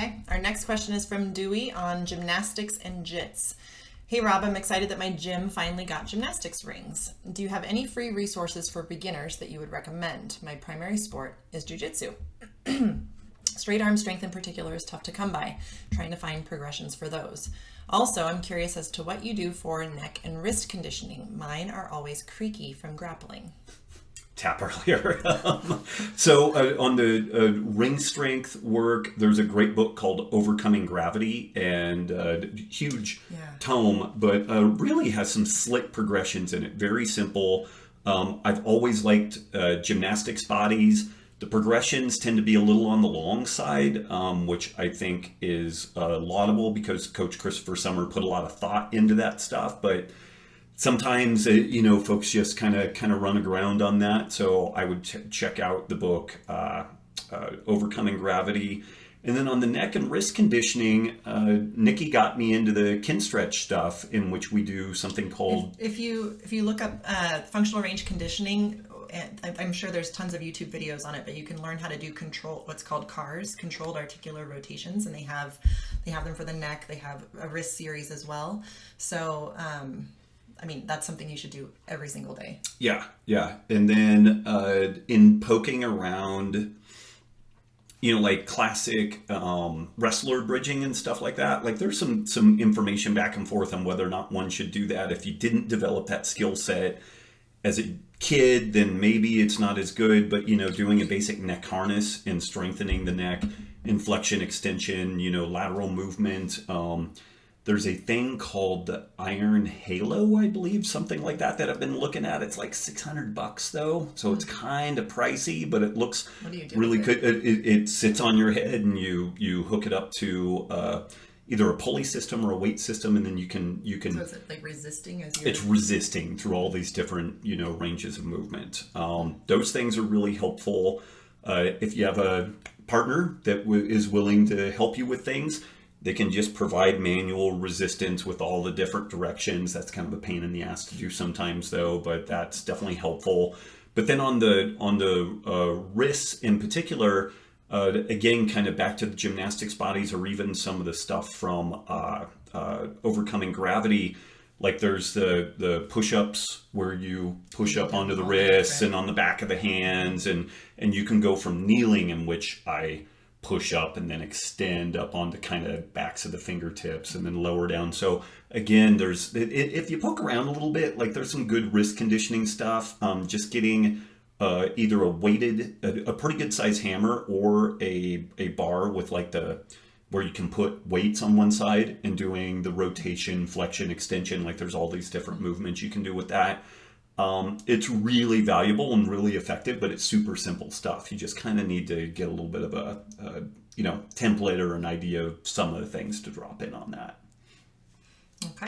Okay, our next question is from Duey on gymnastics and jits. Hey Rob, I'm excited that my gym finally got gymnastics rings. Do you have any free resources for beginners that you would recommend? My primary sport is Jiu Jitsu. Straight arm strength in particular is tough to come by, trying to find progressions for those. Also, I'm curious as to what you do for neck and wrist conditioning. Mine are always creaky from grappling. Tap earlier. On the ring strength work, there's a great book called Overcoming Gravity, and huge tome, but really has some slick progressions in it. Very simple. I've always liked gymnastics bodies. The progressions tend to be a little on the long side, which I think is laudable because Coach Christopher Summer put a lot of thought into that stuff. But sometimes, folks just kind of run aground on that. So I would check out the book Overcoming Gravity. And then on the neck and wrist conditioning, Nikki got me into the Kinstretch stuff, in which we do something called... If you look up functional range conditioning, I'm sure there's tons of YouTube videos on it, but you can learn how to do what's called CARs, controlled articular rotations, and they have them for the neck. They have a wrist series as well. So, that's something you should do every single day. Yeah. And then in poking around, like classic wrestler bridging and stuff like that, like there's some information back and forth on whether or not one should do that. If you didn't develop that skill set as a kid, then maybe it's not as good, but doing a basic neck harness and strengthening the neck, inflection, extension, lateral movement. There's a thing called the Iron Halo, I believe, something like that I've been looking at. It's like $600 though, so it's kind of pricey, but it looks really good. It sits on your head, and you hook it up to either a pulley system or a weight system, and then you can. So is it like resisting as you're... It's resisting through all these different ranges of movement. Those things are really helpful. If you have a partner that is willing to help you with things, they can just provide manual resistance with all the different directions. That's kind of a pain in the ass to do sometimes, though, but that's definitely helpful. But then on the wrists in particular, again, kind of back to the gymnastics bodies, or even some of the stuff from Overcoming Gravity. Like there's the push-ups where you push up onto the wrists and on the back of the hands, and you can go from kneeling, in which I push up and then extend up onto kind of backs of the fingertips and then lower down. So again, if you poke around a little bit, like there's some good wrist conditioning stuff. Just getting either a pretty good size hammer, or a bar with where you can put weights on one side, and doing the rotation, flexion, extension. Like there's all these different movements you can do with that. It's really valuable and really effective, but it's super simple stuff. You just kind of need to get a little bit of a template or an idea of some of the things to drop in on that. Okay.